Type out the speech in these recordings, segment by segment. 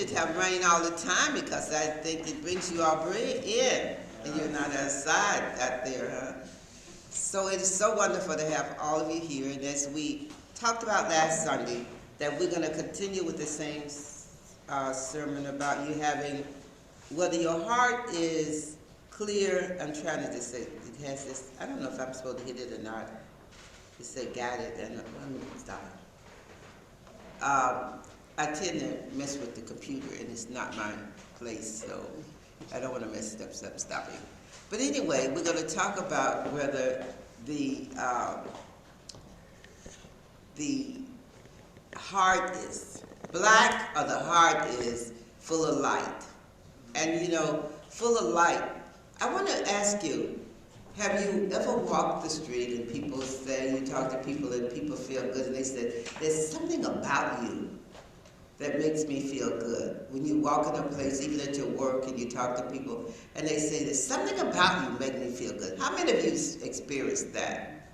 should have rain all the time because I think it brings you all in, and you're not outside out there, huh? So it is so wonderful to have all of you here, and as we talked about last Sunday, that we're going to continue with the same sermon about you having, whether your heart is clear. I'm trying to just say, it has this, I don't know if I'm supposed to hit it or not. It said got it, and let me stop. I tend to mess with the computer, and it's not my place, so I don't want to mess stuff up, stopping. But anyway, we're going to talk about whether the heart is black or the heart is full of light. And you know, full of light. I want to ask you, have you ever walked the street and people say, you talk to people and people feel good, and they say, there's something about you that makes me feel good. When you walk in a place, even at your work, and you talk to people, and they say, there's something about you that makes me feel good. How many of you experienced that?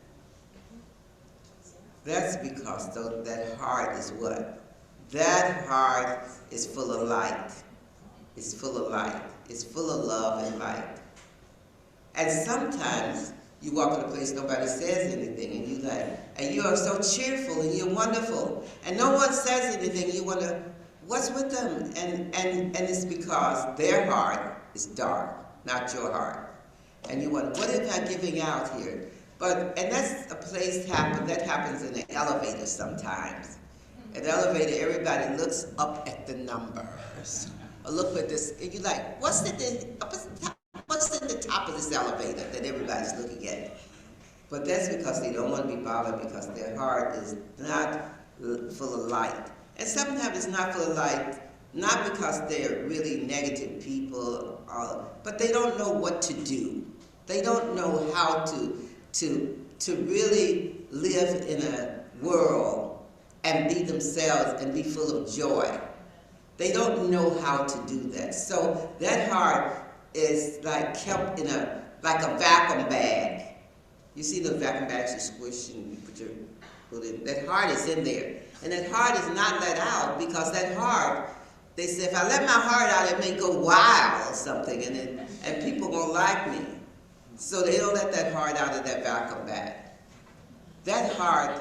That's because that heart is what? That heart is full of light. It's full of light. It's full of love and light. And sometimes you walk in a place, nobody says anything, and you are so cheerful and you're wonderful, and no one says anything. You wonder, what's with them? And it's because their heart is dark, not your heart. And you wonder, what am I giving out here? And that's a place that happens in the elevator sometimes. At the elevator, everybody looks up at the numbers. Or look at this, and you're like, what's in the top of this elevator that everybody's looking at? But that's because they don't want to be bothered, because their heart is not full of light. And sometimes it's not full of light, not because they're really negative people, but they don't know what to do. They don't know how to really live in a world and be themselves and be full of joy. They don't know how to do that. So that heart is like kept in like a vacuum bag. You see the vacuum bags you squish and you put in. That heart is in there. And that heart is not let out, because that heart, they say, if I let my heart out, it may go wild or something, and people won't like me. So they don't let that heart out of that vacuum bag. That heart,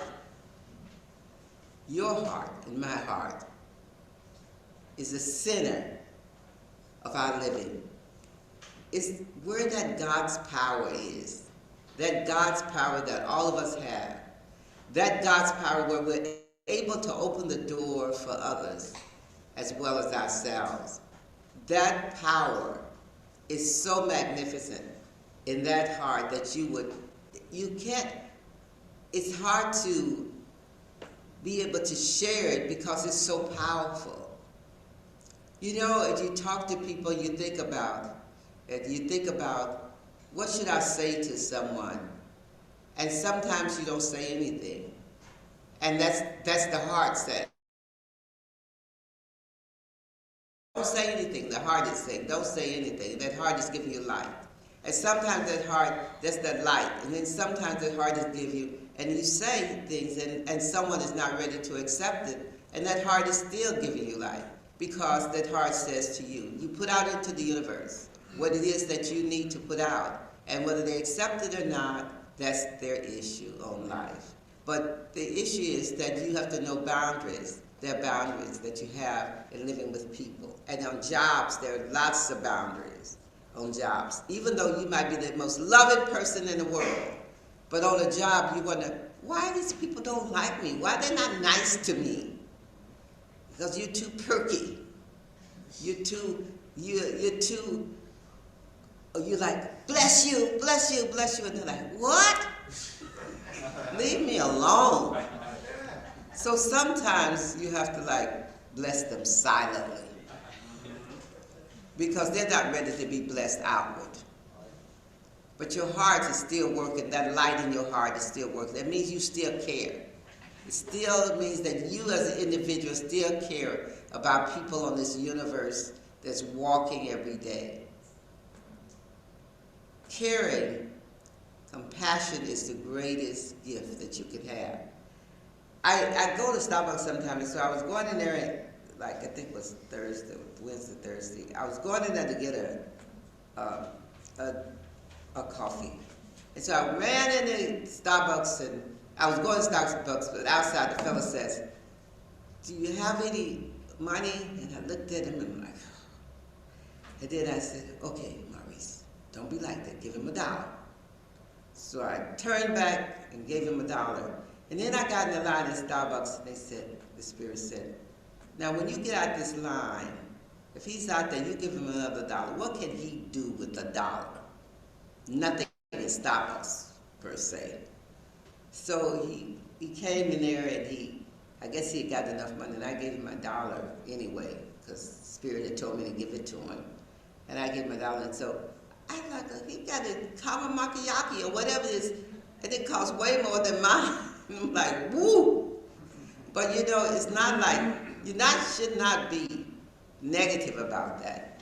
your heart and my heart, is the center of our living. It's where that God's power is. That God's power that all of us have. That God's power where we're able to open the door for others as well as ourselves. That power is so magnificent in that heart that it's hard to be able to share it because it's so powerful. You know, if you talk to people, you think about, what should I say to someone? And sometimes you don't say anything. And that's the heart saying. Don't say anything. The heart is saying, don't say anything. That heart is giving you light. And sometimes that heart, that's that light. And then sometimes that heart is giving you, and you say things, and someone is not ready to accept it. And that heart is still giving you light, because that heart says to you, you put out into the universe what it is that you need to put out. And whether they accept it or not, that's their issue on life. But the issue is that you have to know boundaries. There are boundaries that you have in living with people. And on jobs, there are lots of boundaries on jobs. Even though you might be the most loving person in the world, but on a job you wonder, why these people don't like me? Why they're not nice to me? Because you're too perky. You're like, bless you, bless you, bless you. And they're like, what? Leave me alone. So sometimes you have to bless them silently, because they're not ready to be blessed outward. But your heart is still working. That light in your heart is still working. That means you still care. It still means that you as an individual still care about people on this universe that's walking every day. Caring, compassion is the greatest gift that you can have. I go to Starbucks sometimes, so I was going in there like I think it was Thursday, Wednesday, Thursday. I was going in there to get a coffee. And so I ran into Starbucks, and I was going to Starbucks, but outside the fella says, "Do you have any money?" And I looked at him and I'm like, oh. And then I said, "Okay, Marrice, don't be like that. Give him $1." So I turned back and gave him $1. And then I got in the line at Starbucks, and they said, the Spirit said, "Now when you get out this line, if he's out there, you give him another $1. What can he do with $1? Nothing in Starbucks, per se." So he came in there, and I guess he had got enough money, and I gave him $1 anyway, because Spirit had told me to give it to him. And I gave him $1, and so I like, he got a caramel macchiato or whatever it is, and it costs way more than mine. And I'm like, woo! But you know, it's not like, should not be negative about that.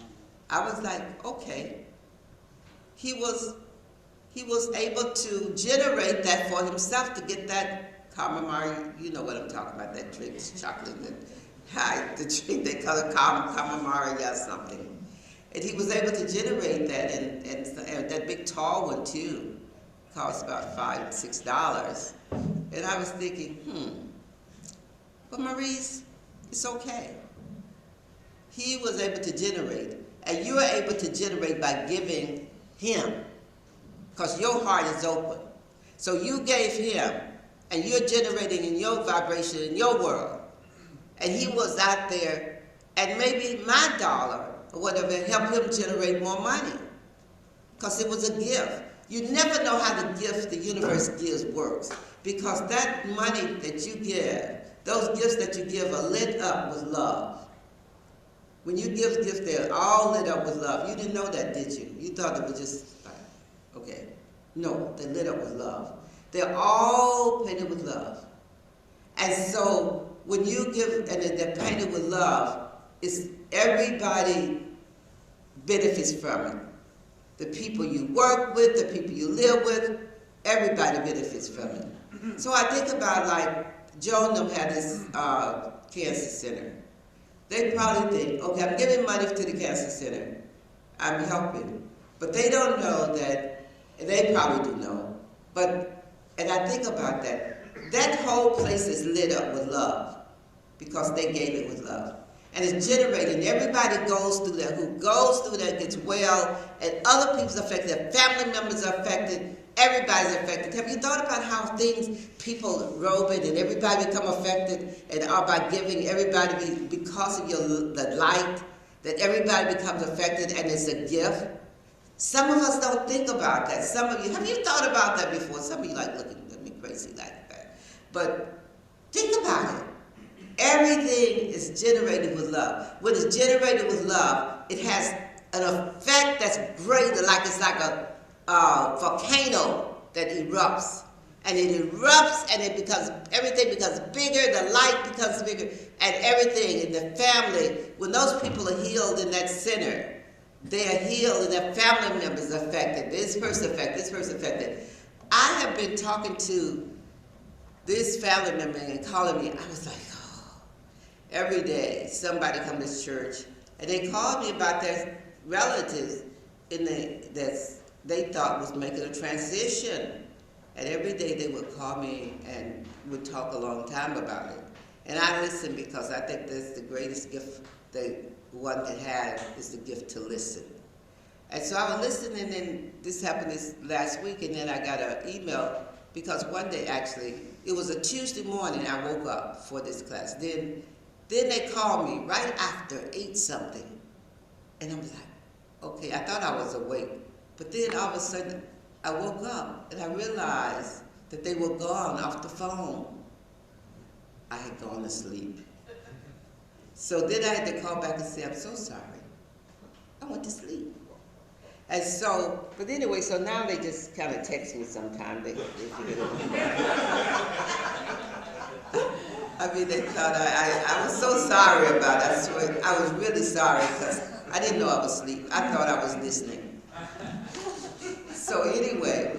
I was like, okay. He was able to generate that for himself to get that caramel, you know what I'm talking about, that drink, chocolate, the drink they call it caramel or something. And he was able to generate that, and that big tall one too, cost about $5, $6. And I was thinking, but Marrice, it's okay. He was able to generate, and you are able to generate by giving him, because your heart is open. So you gave him, and you're generating in your vibration, in your world. And he was out there, and maybe my dollar, or whatever, helped him generate more money, because it was a gift. You never know how the gift the universe gives works, because that money that you give, those gifts that you give are lit up with love. When you give gifts, they're all lit up with love. You didn't know that, did you? You thought it was just, okay. No, they're lit up with love. They're all painted with love. And so when you give, and they're painted with love, it's everybody benefits from it. The people you work with, the people you live with, everybody benefits from it. So I think about, like, Joe and them had this cancer center. They probably think, okay, I'm giving money to the cancer center. I'm helping. But they don't know that, and they probably do know, and I think about that. That whole place is lit up with love, because they gave it with love. And it's generating. Everybody goes through that. Who goes through that gets well, and other people's affected. Their family members are affected. Everybody's affected. Have you thought about how people robe it, and everybody become affected, and are by giving everybody because of the light, that everybody becomes affected, and it's a gift? Some of us don't think about that. Some of you, have you thought about that before? Some of you like looking at me crazy like that. But think about it. Everything is generated with love. When it's generated with love, it has an effect that's greater, like it's like a volcano that erupts. And it erupts, and everything becomes bigger, the light becomes bigger, and everything in the family, when those people are healed in that center, they are healed, and their family members are affected. This person affected, this person affected. I have been talking to this family member and calling me. I was like, every day, somebody come to church, and they called me about their relatives that they thought was making a transition. And every day they would call me and would talk a long time about it. And I listened, because I think that's the greatest gift that one can have, is the gift to listen. And so I was listening, and then this happened this last week, and then I got an email, because one day, actually, it was a Tuesday morning, I woke up for this class. Then they called me right after 8-something, and I was like, okay, I thought I was awake. But then all of a sudden, I woke up, and I realized that they were gone off the phone. I had gone to sleep. So then I had to call back and say, I'm so sorry. I went to sleep. And so, but anyway, so now they just kind of text me sometime. They figured it out. I mean, they thought I was so sorry about it. I swear, I was really sorry, because I didn't know I was asleep. I thought I was listening. So anyway,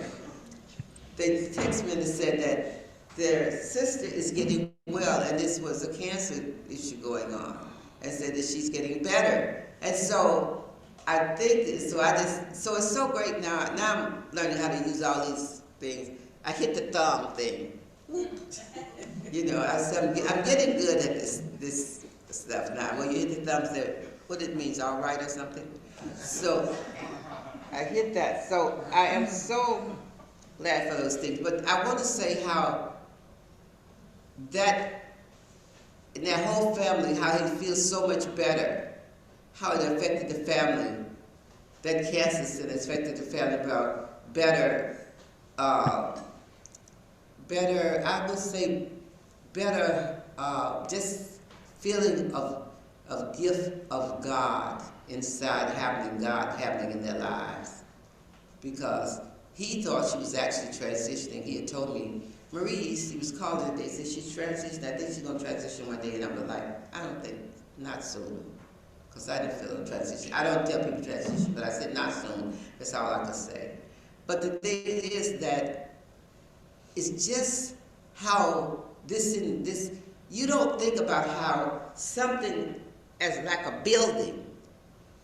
they texted me and said that their sister is getting well, and this was a cancer issue going on. and said that she's getting better. And so I think, so it's so great now. Now I'm learning how to use all these things. I hit the thumb thing. You know, I'm getting good at this stuff now. When you hit the thumbs there, what it means, all right or something. So I hit that. So I am so glad for those things. But I want to say how that in their whole family, how he feels so much better, how it affected the family. That cancer sin affected the family about better, I would say better, just feeling of gift of God inside happening in their lives. Because he thought she was actually transitioning. He had told me, Marrice, he was calling today, said she's transitioning. I think she's going to transition one day. And I was like, I don't think, not soon. Because I didn't feel a transition. I don't tell people transition, but I said not soon. That's all I could say. But the thing is that it's just how you don't think about how something as like a building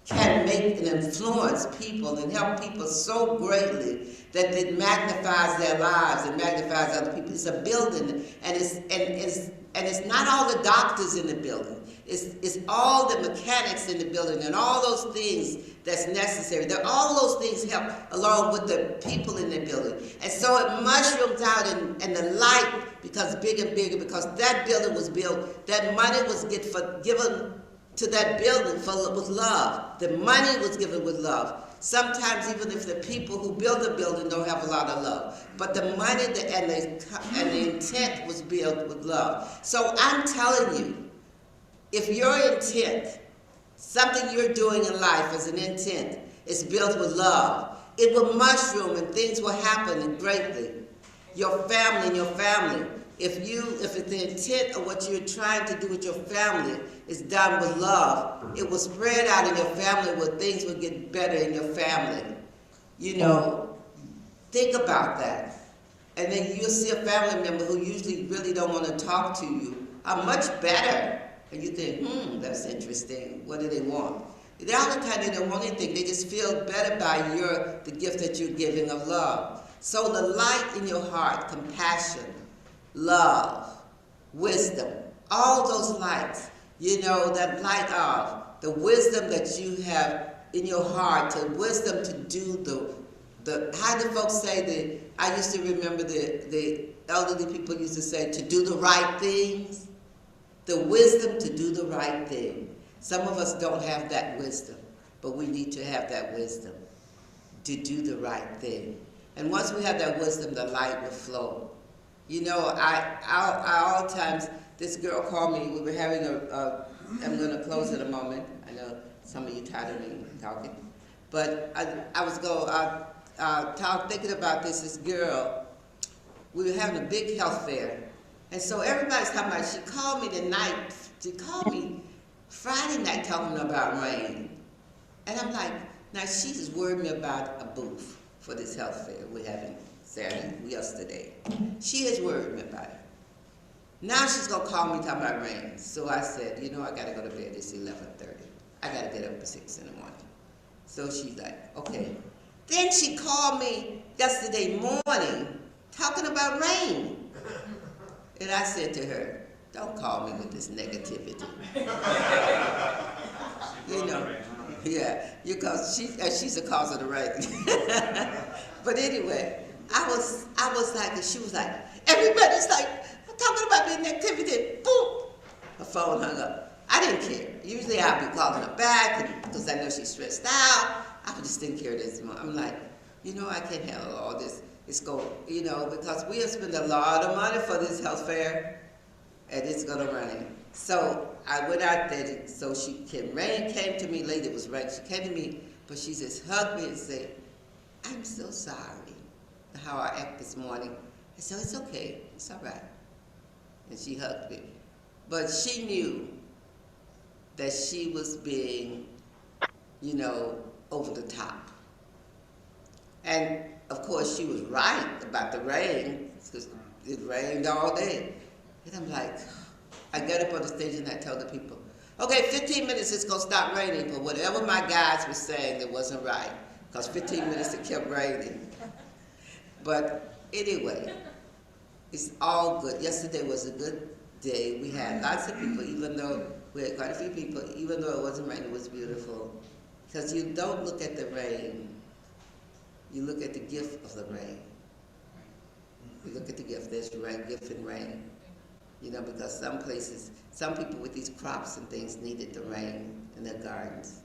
can make and influence people and help people so greatly that it magnifies their lives and magnifies other people. It's a building, and it's not all the doctors in the building. It's all the mechanics in the building and all those things that's necessary. All those things help along with the people in the building. And so it mushrooms out, and the light becomes bigger and bigger because that building was built, that money was given to that building with love. The money was given with love. Sometimes even if the people who build the building don't have a lot of love. But the money and the intent was built with love. So I'm telling you, if your intent, something you're doing in life as an intent, is built with love, it will mushroom and things will happen greatly. Your family. If the intent of what you're trying to do with your family is done with love, it will spread out in your family where things will get better in your family. You know, think about that. And then you'll see a family member who usually really don't want to talk to you are much better. And you think, that's interesting. What do they want? The other time they don't want anything. They just feel better by the gift that you're giving of love. So the light in your heart, compassion, love, wisdom, all those lights, you know, that light of the wisdom that you have in your heart, the wisdom to do how do folks say I used to remember the elderly people used to say, to do the right things, the wisdom to do the right thing. Some of us don't have that wisdom, but we need to have that wisdom to do the right thing. And once we have that wisdom, the light will flow. You know, I all times, this girl called me, we were having I'm going to close in a moment. I know some of you tired of me talking. But I was thinking about this girl, we were having a big health fair. And so everybody's talking about, she called me Friday night talking about rain. And I'm like, now she just worried me about a booth for this health fair we're having yesterday. She has worried me about it. Now she's going to call me talking about rain. So I said, you know, I got to go to bed. It's 11:30. I got to get up at 6 in the morning. So she's like, okay. Then she called me yesterday morning talking about rain. And I said to her, don't call me with this negativity. You know, yeah, because she's the cause of the rain. But anyway, I was like, and she was like, everybody's like, talking about being negativity. Boom, her phone hung up. I didn't care. Usually I'd be calling her back because I know she's stressed out. I just didn't care this much. I'm like, you know, I can't handle all this. It's going, you know, because we have spent a lot of money for this health fair, and it's going to rain. So I went out there, so Rain came to me late, it was rain. She came to me, but she just hugged me and said, I'm so sorry for how I act this morning. I said, it's okay, it's all right. And she hugged me. But she knew that she was being, you know, over the top. And of course, she was right about the rain, because it rained all day. And I'm like, I got up on the stage and I told the people, Okay, 15 minutes it's going to stop raining, but whatever my guys were saying, it wasn't right. Because 15 minutes it kept raining. But anyway, it's all good. Yesterday was a good day. We had lots of people, even though we had quite a few people, even though it wasn't raining, it was beautiful. Because you don't look at the rain, you look at the gift of the rain. You look at the gift, there's rain, gift and rain. You know, because some places, some people with these crops and things needed the rain in their gardens.